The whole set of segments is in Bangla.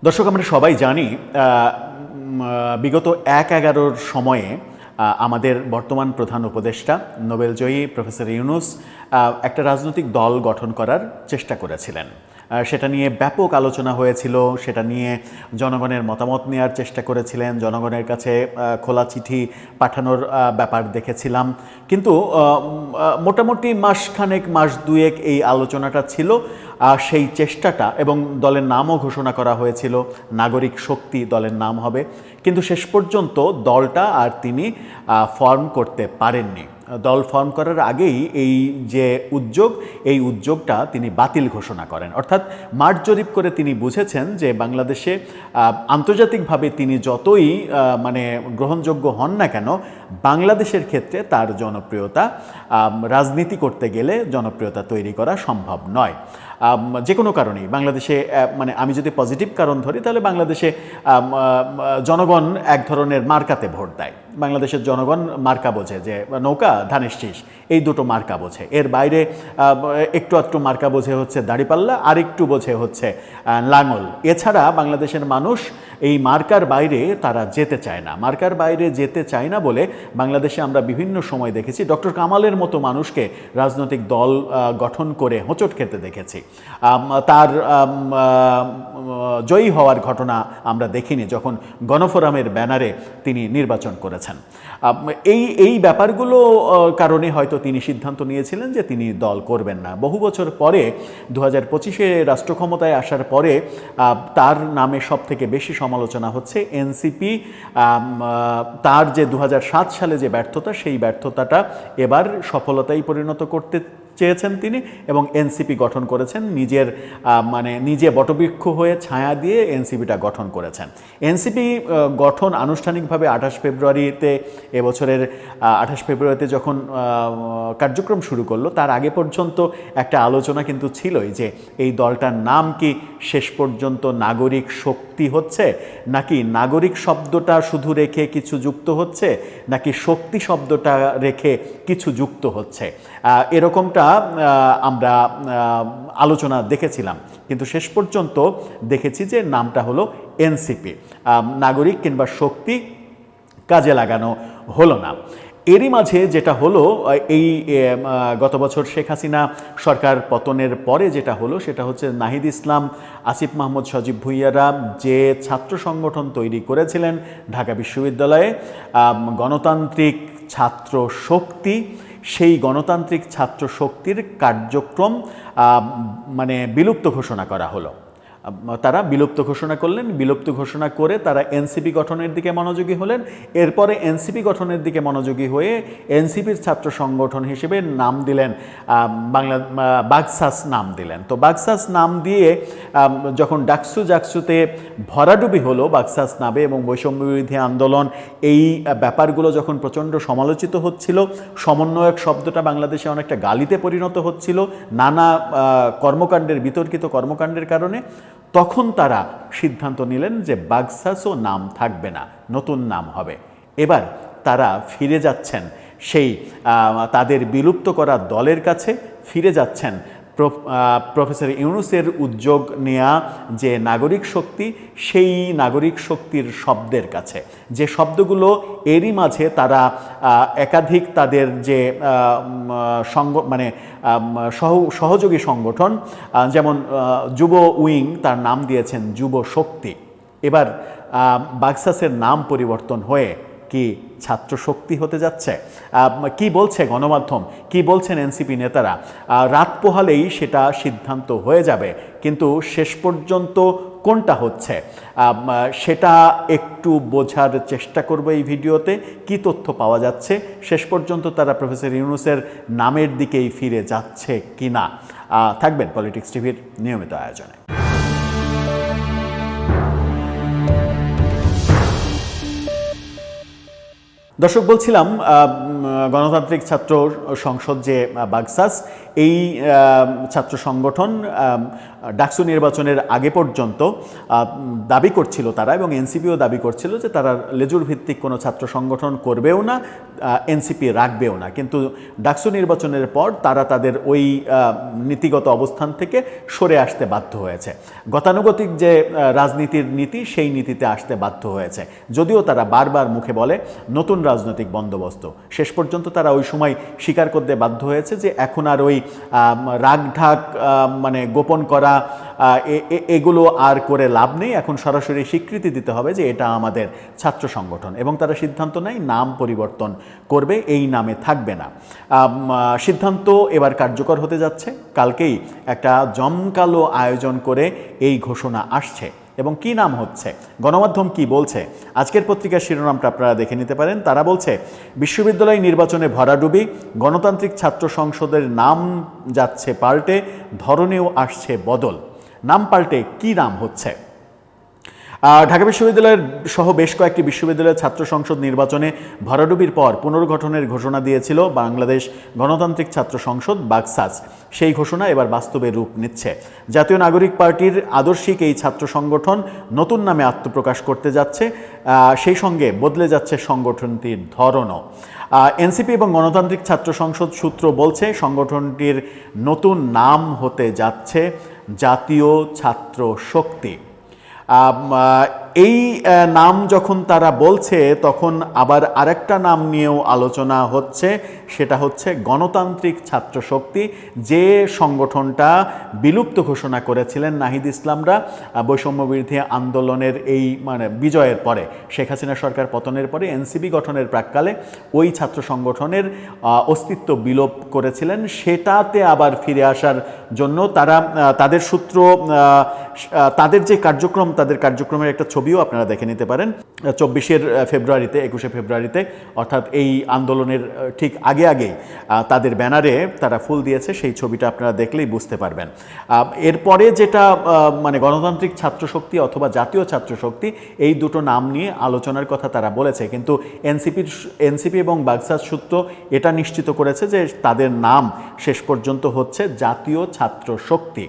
দর্শক, আমরা সবাই জানি বিগত ১/১১-র সময়ে আমাদের বর্তমান প্রধান উপদেষ্টা নোবেলজয়ী প্রফেসর ইউনূস একটা রাজনৈতিক দল গঠন করার চেষ্টা করেছিলেন। সেটা নিয়ে ব্যাপক আলোচনা হয়েছিল, সেটা নিয়ে জনগণের মতামত নেওয়ার চেষ্টা করেছিলেন, জনগণের কাছে খোলা চিঠি পাঠানোর ব্যাপার দেখেছিলাম। কিন্তু মোটামুটি মাস দুয়েক এই আলোচনাটা ছিল, সেই চেষ্টাটা, এবং দলের নামও ঘোষণা করা হয়েছিল, নাগরিক শক্তি দলের নাম হবে। কিন্তু শেষ পর্যন্ত দলটা আর তিনি ফর্ম করতে পারেননি। দল ফর্ম করার আগেই এই যে এই উদ্যোগটা তিনি বাতিল ঘোষণা করেন। অর্থাৎ মাঠ জরিপ করে তিনি বুঝেছেন যে বাংলাদেশে আন্তর্জাতিকভাবে তিনি যতই গ্রহণযোগ্য হন না কেন, বাংলাদেশের ক্ষেত্রে তার জনপ্রিয়তা, রাজনীতি করতে গেলে জনপ্রিয়তা তৈরি করা সম্ভব নয়। যে কোনো কারণেই বাংলাদেশে, আমি যদি পজিটিভ কারণ ধরি, তাহলে বাংলাদেশে জনগণ এক ধরনের মার্কাতে ভোট দেয়। বাংলাদেশের জনগণ মার্কা বোঝে, যে নৌকা, ধানের শীষ, এই দুটো মার্কা বোঝে। এর বাইরে একটু আধটু মার্কা বোঝে হচ্ছে দাড়িপাল্লা, আর একটু বোঝে হচ্ছে লাঙল। এছাড়া বাংলাদেশের মানুষ এই মার্কার বাইরে তারা যেতে চায় না। মার্কার বাইরে যেতে চায় না বলে বাংলাদেশে আমরা বিভিন্ন সময় দেখেছি ডক্টর কামালের মতো মানুষকে রাজনৈতিক দল গঠন করে হোঁচট খেতে দেখেছি। তার জয়ী হওয়ার ঘটনা আমরা দেখিনি যখন গণফোরামের ব্যানারে তিনি নির্বাচন করেছেন। এই ব্যাপারগুলো কারণে হয়তো তিনি সিদ্ধান্ত নিয়েছিলেন যে তিনি দল করবেন না। বহু বছর পরে 2025-এ রাষ্ট্র ক্ষমতায় আসার পরে তার নামে সবথেকে বেশি সমালোচনা হচ্ছে এনসিপি। তার যে 2007 সালে যে ব্যর্থতা, সেই ব্যর্থতাটা এবার সফলতায় পরিণত করতে চেয়েছেন তিনি, এবং এনসিপি গঠন করেছেন। নিজে বটবৃক্ষ হয়ে ছায়া দিয়ে এনসিপিটা গঠন করেছেন। এনসিপি গঠন আনুষ্ঠানিকভাবে 28 ফেব্রুয়ারিতে, এবছরের 28 ফেব্রুয়ারিতে যখন কার্যক্রম শুরু করলো, তার আগে পর্যন্ত একটা আলোচনা কিন্তু ছিলই যে এই দলটার নাম কি শেষ পর্যন্ত নাগরিক শক্তি হচ্ছে, নাকি নাগরিক শব্দটা শুধু রেখে কিছু যুক্ত হচ্ছে, নাকি শক্তি শব্দটা রেখে কিছু যুক্ত হচ্ছে। এরকমটা আমরা আলোচনা দেখেছিলাম, কিন্তু শেষ পর্যন্ত দেখেছি যে নামটা হলো এনসিপি। নাগরিক কিংবা শক্তি কাজে লাগানো হলো না। এরই মাঝে যেটা হলো, এই গত বছর শেখ হাসিনা সরকার পতনের পরে যেটা হলো, সেটা হচ্ছে নাহিদ ইসলাম, আসিফ মাহমুদ সজীব ভুঁইয়ারা যে ছাত্র সংগঠন তৈরি করেছিলেন ঢাকা বিশ্ববিদ্যালয়ে, গণতান্ত্রিক ছাত্র শক্তি, সেই গণতান্ত্রিক ছাত্র শক্তির কার্যক্রম বিলুপ্ত ঘোষণা করা হলো। তারা বিলুপ্ত ঘোষণা করলেন। বিলুপ্ত ঘোষণা করে তারা এনসিপি গঠনের দিকে মনোযোগী হলেন। এরপরে এনসিপি গঠনের দিকে মনোযোগী হয়ে এনসিপির ছাত্র সংগঠন হিসেবে নাম দিলেন বাকসাস নাম দিলেন। তো বাকসাস নাম দিয়ে যখন জাকসুতে ভরাডুবি হলো বাকসাস নামে, এবং বৈষম্যবিরোধী আন্দোলন, এই ব্যাপারগুলো যখন প্রচণ্ড সমালোচিত হচ্ছিল, সমন্বয়ক শব্দটা বাংলাদেশে অনেকটা গালিতে পরিণত হচ্ছিল নানা বিতর্কিত কর্মকাণ্ডের কারণে, তখন তারা সিদ্ধান্ত নিলেন যে বাকসাসও নাম থাকবে না, নতুন নাম হবে। এবার তারা ফিরে যাচ্ছেন সেই তাদের বিলুপ্ত করা দলের কাছে, ফিরে যাচ্ছেন প্রফেসর ইউনূসের উদ্যোগ নেয়া যে নাগরিক শক্তি, সেই নাগরিক শক্তির শব্দের কাছে, যে শব্দগুলো এরই মাঝে তারা একাধিক তাদের যে সহযোগী সংগঠন, যেমন যুব উইং, তার নাম দিয়েছেন যুব শক্তি। এবার বাকসাসের নাম পরিবর্তন হয়ে কি ছাত্র শক্তি হতে যাচ্ছে? কি বলছে গণমাধ্যম, কি বলছেন এনসিপি নেতারা, রাত পোহালেই সেটা সিদ্ধান্ত হয়ে যাবে। কিন্তু শেষ পর্যন্ত কোনটা হচ্ছে সেটা একটু বোঝার চেষ্টা করব এই ভিডিওতে। কি তথ্য পাওয়া যাচ্ছে, শেষ পর্যন্ত তারা প্রফেসর ইউনূসের নামের দিকেই ফিরে যাচ্ছে কিনা। থাকবেন পলিটিক্স টিভির নিয়মিত আয়োজনে। দর্শক, বলছিলাম গণতান্ত্রিক ছাত্র সংসদ যে বাকসাস, এই ছাত্র সংগঠন ডাকসু নির্বাচনের আগে পর্যন্ত দাবি করছিল তারা, এবং এনসিপিও দাবি করছিল যে তারা লেজুর ভিত্তিক কোনো ছাত্র সংগঠন করবেও না, এনসিপি রাখবেও না। কিন্তু ডাকসু নির্বাচনের পর তারা তাদের ওই নীতিগত অবস্থান থেকে সরে আসতে বাধ্য হয়েছে। গতানুগতিক যে রাজনীতির নীতি, সেই নীতিতে আসতে বাধ্য হয়েছে, যদিও তারা বারবার মুখে বলে নতুন রাজনৈতিক বন্দোবস্ত। শেষ পর্যন্ত তারা ওই সময় স্বীকার করতে বাধ্য হয়েছে যে এখন আর ওই রাগঢাক মানে গোপন করা এগুলো আর করে লাভ নেই, এখন সরাসরি স্বীকৃতি দিতে হবে যে এটা আমাদের ছাত্র সংগঠন, এবং তারা সিদ্ধান্ত নেয় নাম পরিবর্তন করবে, এই নামে থাকবে না। সিদ্ধান্ত এবার কার্যকর হতে যাচ্ছে। কালকেই একটা জমকালো আয়োজন করে এই ঘোষণা আসছে। এবং কি নাম হচ্ছে, গণমাধ্যম কি বলছে, আজকের পত্রিকার শিরোনামটা আপনারা দেখে নিতে পারেন। তারা বলছে বিশ্ববিদ্যালয় নির্বাচনে ভরাডুবি, গণতান্ত্রিক ছাত্র সংসদের নাম যাচ্ছে পাল্টে, ধরনেও আসছে বদল। নাম পাল্টে কি নাম হচ্ছে? ঢাকা বিশ্ববিদ্যালয়ের সহ বেশ কয়েকটি বিশ্ববিদ্যালয়ের ছাত্র সংসদ নির্বাচনে ভরাডুবির পর পুনর্গঠনের ঘোষণা দিয়েছিল বাংলাদেশ গণতান্ত্রিক ছাত্র সংসদ বাকসাস। সেই ঘোষণা এবার বাস্তবে রূপ নিচ্ছে। জাতীয় নাগরিক পার্টির আদর্শিক এই ছাত্র সংগঠন নতুন নামে আত্মপ্রকাশ করতে যাচ্ছে, সেই সঙ্গে বদলে যাচ্ছে সংগঠনটির ধরনও। এনসিপি এবং গণতান্ত্রিক ছাত্র সংসদ সূত্র বলছে সংগঠনটির নতুন নাম হতে যাচ্ছে জাতীয় ছাত্র শক্তি। এই নাম যখন তারা বলছে তখন আবার আরেকটা নাম নিয়েও আলোচনা হচ্ছে, সেটা হচ্ছে গণতান্ত্রিক ছাত্র শক্তি, যে সংগঠনটা বিলুপ্ত ঘোষণা করেছিলেন নাহিদ ইসলামরা বৈষম্যবিরোধী আন্দোলনের এই মানে বিজয়ের পরে, শেখ হাসিনা সরকার পতনের পরে এনসিপি গঠনের প্রাক্কালে ওই ছাত্র সংগঠনের অস্তিত্ব বিলোপ করেছিলেন। সেটাতে আবার ফিরে আসার জন্য তারা তাদের সূত্র, তাদের যে কার্যক্রম, তাদের কার্যক্রমের একটা ছবিও আপনারা দেখে নিতে পারেন 24 ফেব্রুয়ারিতে, 21 ফেব্রুয়ারিতে, অর্থাৎ এই আন্দোলনের ঠিক আগেই তাদের ব্যানারে তারা ফুল দিয়েছে। সেই ছবিটা আপনারা দেখলেই বুঝতে পারবেন। এরপরে যেটা মানে গণতান্ত্রিক ছাত্র শক্তি অথবা জাতীয় ছাত্র শক্তি, এই দুটো নাম নিয়ে আলোচনার কথা তারা বলেছে, কিন্তু এনসিপি এবং বাকসাস সূত্র এটা নিশ্চিত করেছে যে তাদের নাম শেষ পর্যন্ত হচ্ছে জাতীয় ছাত্র শক্তি।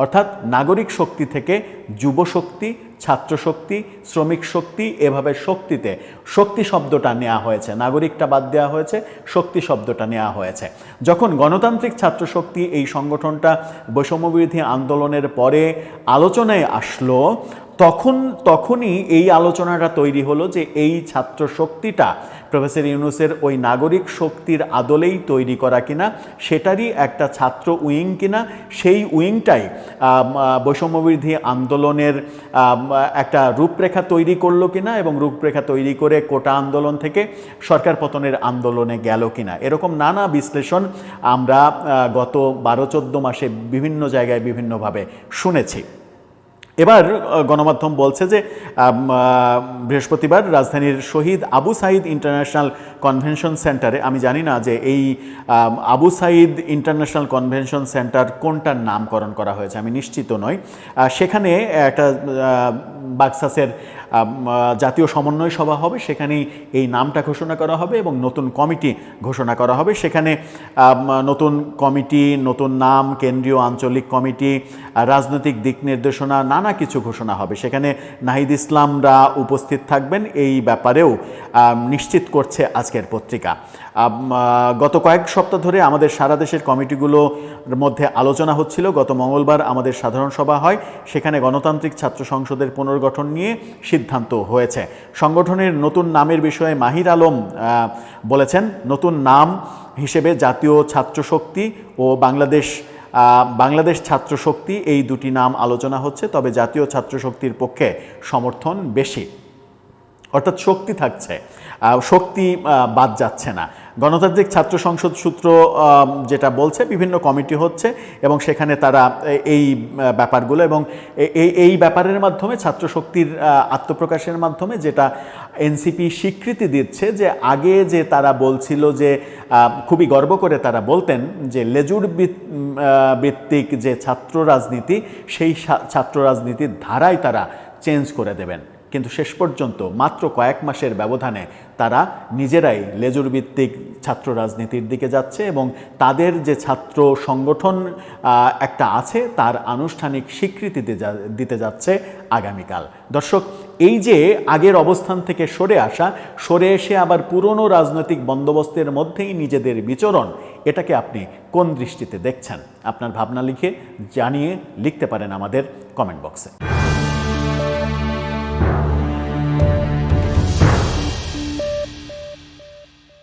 অর্থাৎ নাগরিক শক্তি থেকে যুব শক্তি, ছাত্র শক্তি, শ্রমিক শক্তি, এভাবে শক্তিতে শক্তি শব্দটা নেওয়া হয়েছে, নাগরিকটা বাদ দেওয়া হয়েছে, শক্তি শব্দটা নেওয়া হয়েছে। যখন গণতান্ত্রিক ছাত্র শক্তি এই সংগঠনটা বৈষম্যবিরোধী আন্দোলনের পরে আলোচনায় আসলো, তখনই এই আলোচনাটা তৈরি হলো যে এই ছাত্র শক্তিটা প্রফেসর ইউনূসের ওই নাগরিক শক্তির আদলেই তৈরি করা কিনা, সেটারই একটা ছাত্র উইং কিনা, সেই উইংটাই বৈষম্যবিরোধী আন্দোলনের একটা রূপরেখা তৈরি করলো কিনা, এবং রূপরেখা তৈরি করে কোটা আন্দোলন থেকে সরকার পতনের আন্দোলনে গেল কিনা, এরকম নানা বিশ্লেষণ আমরা গত 12-14 মাসে বিভিন্ন জায়গায় বিভিন্নভাবে শুনেছি। এবার গণমাধ্যম বলছে যে বৃহস্পতিবার রাজধানীর শহীদ আবু সাঈদ ইন্টারন্যাশনাল কনভেনশন সেন্টারে, আমি জানি না যে এই Abu Sayeed international convention centre কোনটার নামকরণ করা হয়েছে, আমি নিশ্চিত নই। সেখানে একটা বাকসাসের জাতীয় সমন্বয় সভা হবে, সেখানেই এই নামটা ঘোষণা করা হবে এবং নতুন কমিটি ঘোষণা করা হবে। সেখানে নতুন কমিটি, নতুন নাম, কেন্দ্রীয় আঞ্চলিক কমিটি, রাজনৈতিক দিক নির্দেশনা, নানা কিছু ঘোষণা হবে। সেখানে নাহিদ ইসলামরা উপস্থিত থাকবেন, এই ব্যাপারেও নিশ্চিত করছে আজকের পত্রিকা। গত কয়েক সপ্তাহ ধরে আমাদের সারা দেশের কমিটিগুলোর মধ্যে আলোচনা হচ্ছিল। গত মঙ্গলবার আমাদের সাধারণ সভা হয়, সেখানে গণতান্ত্রিক ছাত্র সংসদের পুনর্গঠন নিয়ে সিদ্ধান্ত হয়েছে। সংগঠনের নতুন নামের বিষয়ে মাহির আলম বলেছেন, নতুন নাম হিসেবে জাতীয় ছাত্র শক্তি ও বাংলাদেশ ছাত্র শক্তি, এই দুটি নাম আলোচনা হচ্ছে, তবে জাতীয় ছাত্র শক্তির পক্ষে সমর্থন বেশি। অর্থাৎ শক্তি থাকছে, শক্তি বাদ যাচ্ছে না। গণতান্ত্রিক ছাত্র সংসদ সূত্র যেটা বলছে, বিভিন্ন কমিটি হচ্ছে এবং সেখানে তারা এই ব্যাপারগুলো এবং এই ব্যাপারের মাধ্যমে ছাত্র শক্তির আত্মপ্রকাশের মাধ্যমে যেটা এনসিপি স্বীকৃতি দিচ্ছে, যে আগে যে তারা বলছিল যে খুবই গর্ব করে তারা বলতেন যে লেজুর ভিত্তিক যে ছাত্র রাজনীতি, সেই ছাত্র রাজনীতির ধারায় তারা চেঞ্জ করে দেবেন। কিন্তু শেষ পর্যন্ত মাত্র কয়েক মাসের ব্যবধানে তারা নিজেরাই লেজুর ভিত্তিক ছাত্র রাজনীতির দিকে যাচ্ছে এবং তাদের যে ছাত্র সংগঠন একটা আছে তার আনুষ্ঠানিক স্বীকৃতি দিতে যাচ্ছে আগামীকাল। দর্শক, এই যে আগের অবস্থান থেকে সরে এসে আবার পুরনো রাজনৈতিক বন্দোবস্তের মধ্যেই নিজেদের বিচরণ, এটাকে আপনি কোন দৃষ্টিতে দেখছেন? আপনার ভাবনা লিখে জানিয়ে লিখতে পারেন আমাদের কমেন্ট বক্সে।